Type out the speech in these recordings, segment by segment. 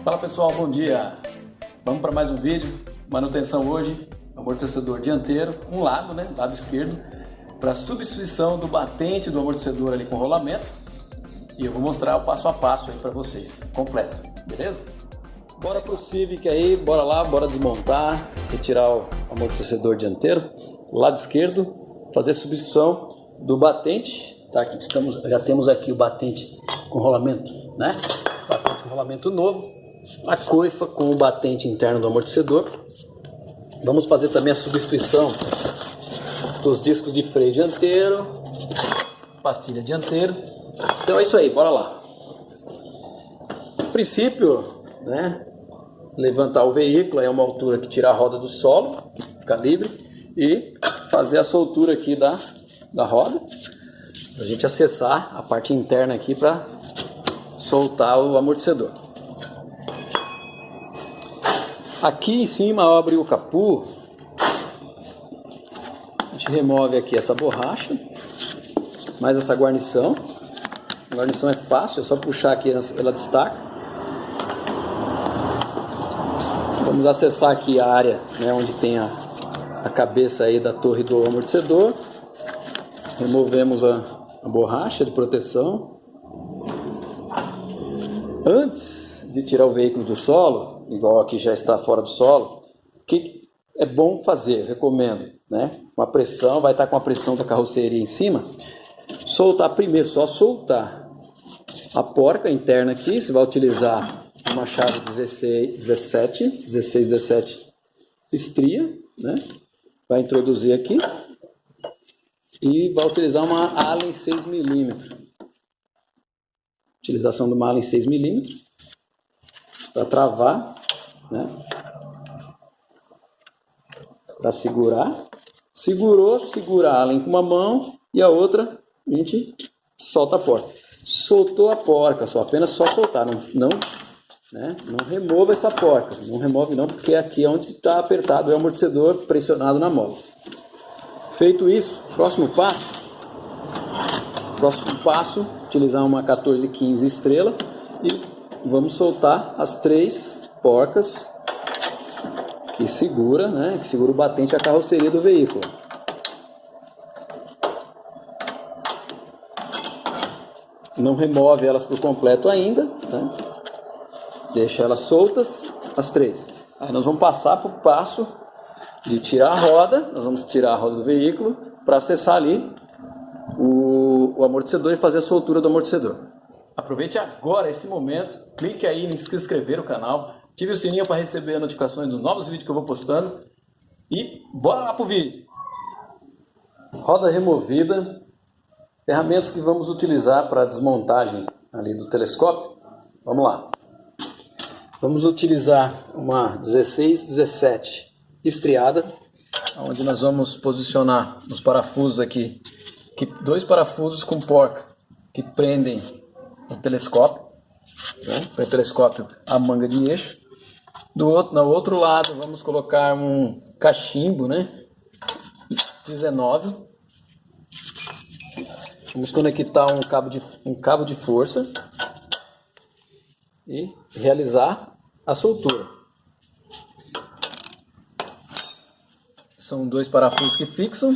Fala pessoal, bom dia! Vamos para mais um vídeo, manutenção hoje, amortecedor dianteiro, um lado, né, lado esquerdo, para substituição do batente do amortecedor ali com rolamento, e eu vou mostrar o passo a passo aí para vocês, completo, beleza? Bora pro Civic aí, bora lá, bora desmontar, retirar o amortecedor dianteiro, lado esquerdo, fazer a substituição do batente, tá? Aqui já temos aqui o batente com rolamento, né? Batente com rolamento novo, a coifa com o batente interno do amortecedor. Vamos fazer também a substituição dos discos de freio dianteiro, pastilha dianteiro. Então é isso aí, bora lá. No princípio, né, levantar o veículo, é uma altura que tira a roda do solo, fica livre, e fazer a soltura aqui da roda, para a gente acessar a parte interna aqui para soltar o amortecedor. Aqui em cima, ao abrir o capô, a gente remove aqui essa borracha, mais essa guarnição. A guarnição é fácil, é só puxar aqui, ela destaca. Vamos acessar aqui a área, né, onde tem a cabeça aí da torre do amortecedor. Removemos a borracha de proteção. Antes de tirar o veículo do solo, igual aqui já está fora do solo, o que é bom fazer? Recomendo, né? Uma pressão, vai estar com a pressão da carroceria em cima. Soltar primeiro, só soltar a porca interna aqui. Você vai utilizar uma chave 16-17 estria, né? Vai introduzir aqui e vai utilizar uma Allen 6mm. Utilização de uma Allen 6mm para travar, né? Para segurar. Segurou, segura a Allen com uma mão e a outra a gente solta a porca. Soltou a porca, apenas soltar, não remova essa porca, não remove não, porque aqui é onde está apertado o amortecedor pressionado na mola. Feito isso, próximo passo, utilizar uma 1415 estrela e vamos soltar as 3 porcas que segura, né, que segura o batente e a carroceria do veículo. Não remove elas por completo ainda, né? Deixa elas soltas, as 3. Aí nós vamos passar para o passo de tirar a roda. Nós vamos tirar a roda do veículo para acessar ali o amortecedor e fazer a soltura do amortecedor. Aproveite agora esse momento, clique aí em se inscrever no canal, ative o sininho para receber as notificações dos novos vídeos que eu vou postando e bora lá pro vídeo. Roda removida, ferramentas que vamos utilizar para a desmontagem ali do telescópio. Vamos lá. Vamos utilizar uma 16-17 estriada, onde nós vamos posicionar os parafusos aqui, 2 parafusos com porca que prendem o telescópio, né? Para o telescópio a manga de eixo. No outro lado vamos colocar um cachimbo, né? 19. Vamos conectar um cabo de força e realizar a soltura. São 2 parafusos que fixam,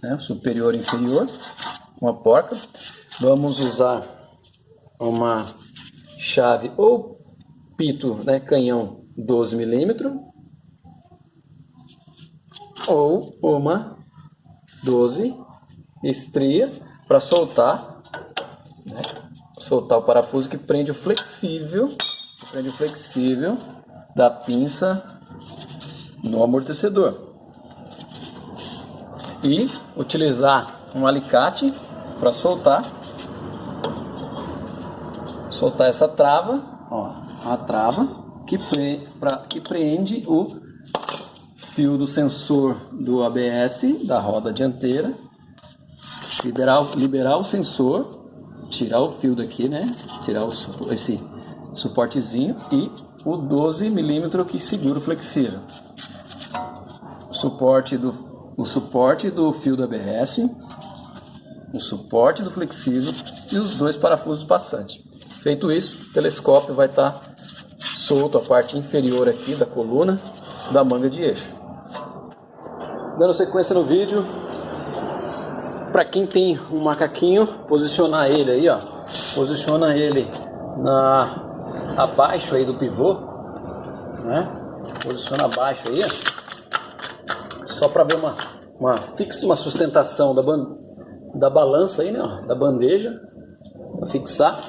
né, superior e inferior, com a porca. Vamos usar uma chave ou pito, né, canhão 12mm ou uma 12 estria para soltar, né, soltar o parafuso que prende o flexível da pinça no amortecedor. E utilizar um alicate para soltar essa trava, ó, a trava que prende o fio do sensor do ABS da roda dianteira. Liberar o sensor, tirar o fio daqui, né? Tirar esse suportezinho e o 12mm que segura o flexível. O suporte do fio do ABS, o suporte do flexível e os 2 parafusos passantes. Feito isso, o telescópio vai estar solto a parte inferior aqui da coluna da manga de eixo. Dando sequência no vídeo, para quem tem um macaquinho, posicionar ele aí, ó, posiciona ele abaixo aí do pivô, né? Posiciona abaixo aí, ó, só para ver uma sustentação da balança aí, né, ó, da bandeja, para fixar.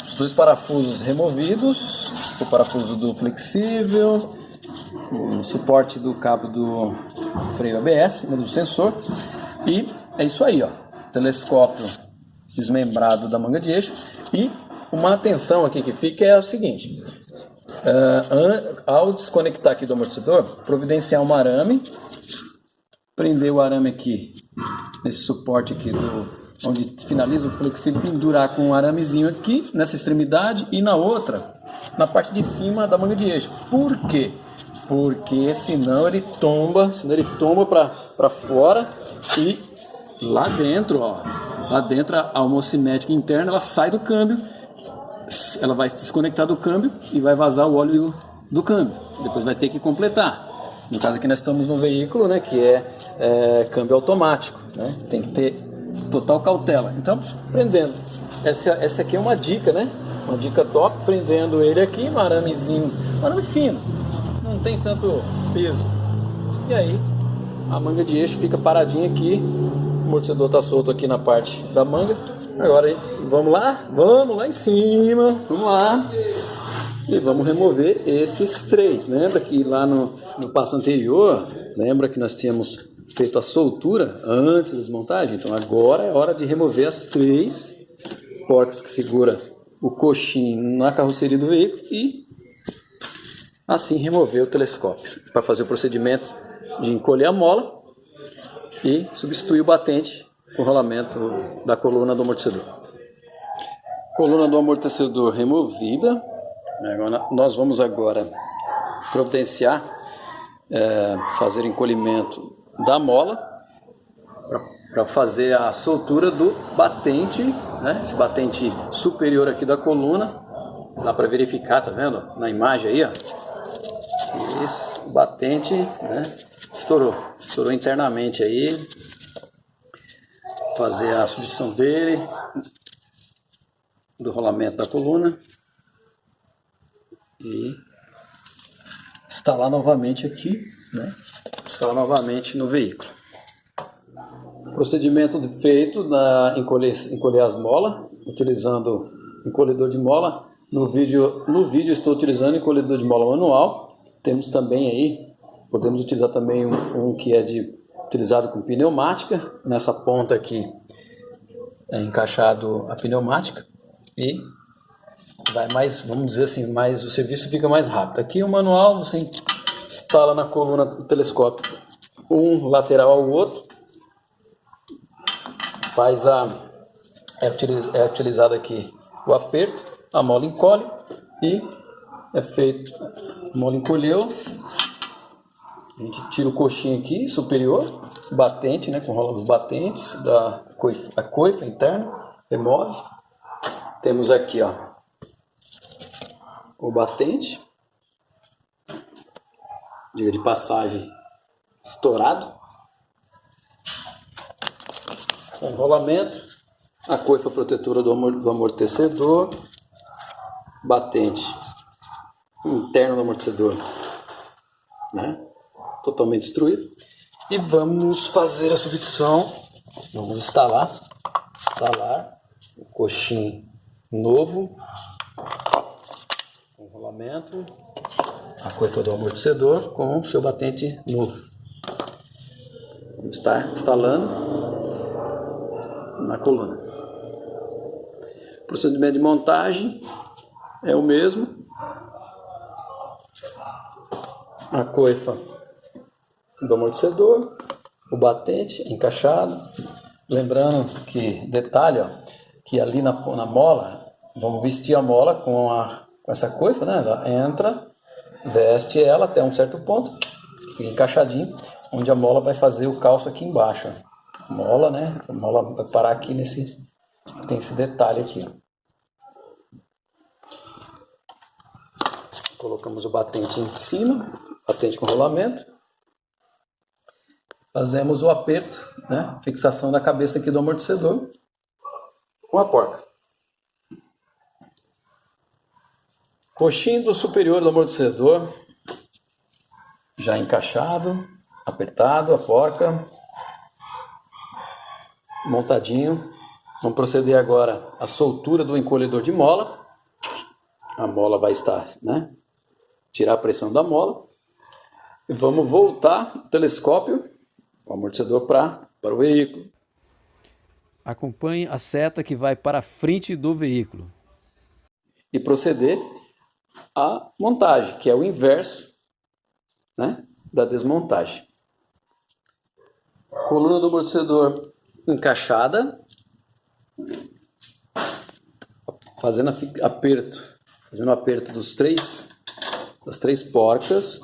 Os dois parafusos removidos, o parafuso do flexível, o suporte do cabo do freio ABS, né, do sensor, e é isso aí, ó, telescópio desmembrado da manga de eixo. E uma atenção aqui que fica é o seguinte: ao desconectar aqui do amortecedor, providenciar um arame, prender o arame aqui nesse suporte aqui onde finaliza o flexível, pendurar com um aramezinho aqui nessa extremidade e na outra, na parte de cima da manga de eixo. Por quê? Porque senão ele tomba para fora e lá dentro, ó, a homocinética interna, ela sai do câmbio, ela vai se desconectar do câmbio e vai vazar o óleo do câmbio. Depois vai ter que completar. No caso aqui nós estamos no veículo, né, que é câmbio automático, né? Tem que ter total cautela. Então, prendendo. Essa aqui é uma dica, né? Uma dica top, prendendo ele aqui no aramezinho, um arame fino, não tem tanto peso. E aí, a manga de eixo fica paradinha aqui, o amortecedor está solto aqui na parte da manga. Agora, vamos lá em cima, vamos lá. E vamos remover esses três. Lembra que lá no passo anterior, lembra que nós tínhamos feito a soltura antes da desmontagem? Então agora é hora de remover as três porcas que segura o coxim na carroceria do veículo e assim remover o telescópio, para fazer o procedimento de encolher a mola e substituir o batente com o rolamento da coluna do amortecedor. Coluna do amortecedor removida. Agora, nós vamos agora providenciar, fazer encolhimento da mola para fazer a soltura do batente, né? Esse batente superior aqui da coluna, dá para verificar, tá vendo? Na imagem aí, ó. Isso, o batente, né, estourou internamente aí. Fazer a substituição dele, do rolamento da coluna e instalar novamente aqui, né? Instalar novamente no veículo. Procedimento feito na encolher as molas, utilizando encolhedor de mola. No vídeo estou utilizando encolhedor de mola manual. Temos também aí, podemos utilizar também um que é utilizado com pneumática. Nessa ponta aqui é encaixado a pneumática e vai mais, vamos dizer assim, o serviço fica mais rápido. Aqui o manual você instala na coluna do telescópio um lateral ao outro, é utilizado aqui o aperto, a mola encolhe e é feito, a mola encolheu, a gente tira o coxinho aqui superior, batente, né, com rola dos batentes a coifa interna, remove. Temos aqui, ó, o batente, diga de passagem, estourado, com rolamento, a coifa protetora do amortecedor, batente interno do amortecedor, né, totalmente destruído. E vamos fazer a substituição, vamos instalar o coxim novo, com rolamento, a coifa do amortecedor com o seu batente novo. Vamos estar instalando na coluna. O procedimento de montagem é o mesmo. A coifa do amortecedor, o batente encaixado. Lembrando que, detalhe, ó, que ali na mola, vamos vestir a mola com essa coifa, né? Ela entra, veste ela até um certo ponto, fica encaixadinho, onde a mola vai fazer o calço aqui embaixo. A mola, né? A mola vai parar aqui tem esse detalhe aqui. Colocamos o batente em cima, batente com rolamento. Fazemos o aperto, né? Fixação da cabeça aqui do amortecedor com a porca. Coxinho superior do amortecedor já encaixado, apertado, a porca, montadinho. Vamos proceder agora à soltura do encolhedor de mola. A mola vai estar, né? Tirar a pressão da mola. E vamos voltar o telescópio, o amortecedor para o veículo. Acompanhe a seta que vai para a frente do veículo. E proceder à montagem, que é o inverso, né, da desmontagem. Coluna do amortecedor encaixada, fazendo aperto das três porcas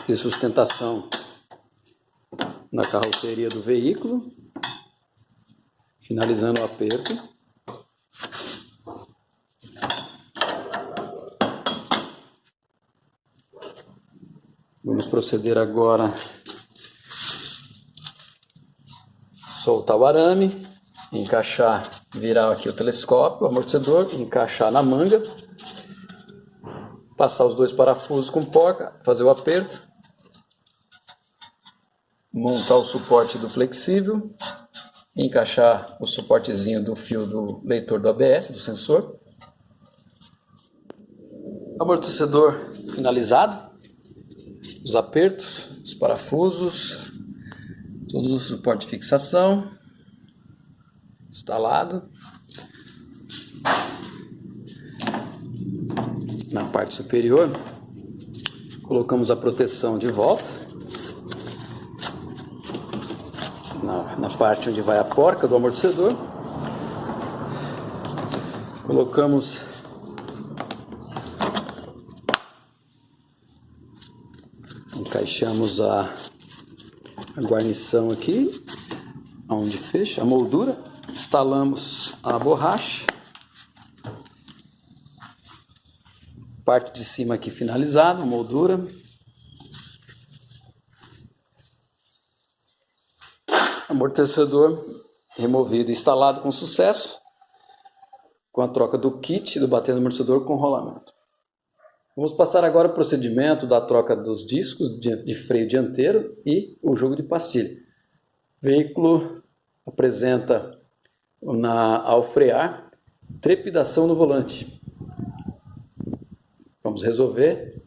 de sustentação na carroceria do veículo, finalizando o aperto. Vamos proceder agora a soltar o arame, encaixar, virar aqui o telescópio, o amortecedor, encaixar na manga, passar os dois parafusos com porca, fazer o aperto, montar o suporte do flexível, encaixar o suportezinho do fio do leitor do ABS, do sensor. Amortecedor finalizado, os apertos, os parafusos, todo o suporte de fixação instalado. Na parte superior, colocamos a proteção de volta. Na parte onde vai a porca do amortecedor, colocamos encaixamos a guarnição aqui, onde fecha a moldura, instalamos a borracha, parte de cima aqui finalizada, moldura. Amortecedor removido e instalado com sucesso, com a troca do kit do batente do amortecedor com rolamento. Vamos passar agora o procedimento da troca dos discos de freio dianteiro e o jogo de pastilha. O veículo apresenta, ao frear, trepidação no volante. Vamos resolver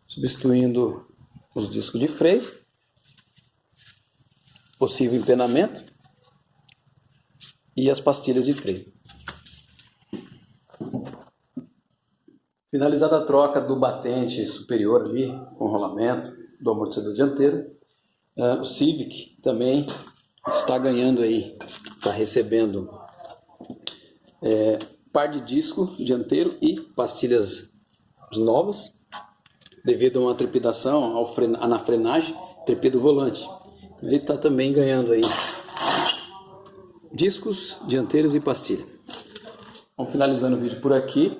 substituindo os discos de freio, possível empenamento e as pastilhas de freio. Finalizada a troca do batente superior ali, com rolamento do amortecedor dianteiro, o Civic também está ganhando aí, está recebendo par de disco dianteiro e pastilhas novas, devido a uma trepidação na frenagem, trepida do volante. Ele está também ganhando aí discos dianteiros e pastilha. Vamos finalizando o vídeo por aqui.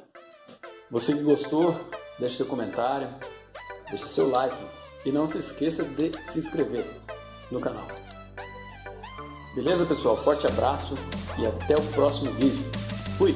Você que gostou, deixe seu comentário, deixe seu like e não se esqueça de se inscrever no canal. Beleza, pessoal? Forte abraço e até o próximo vídeo. Fui!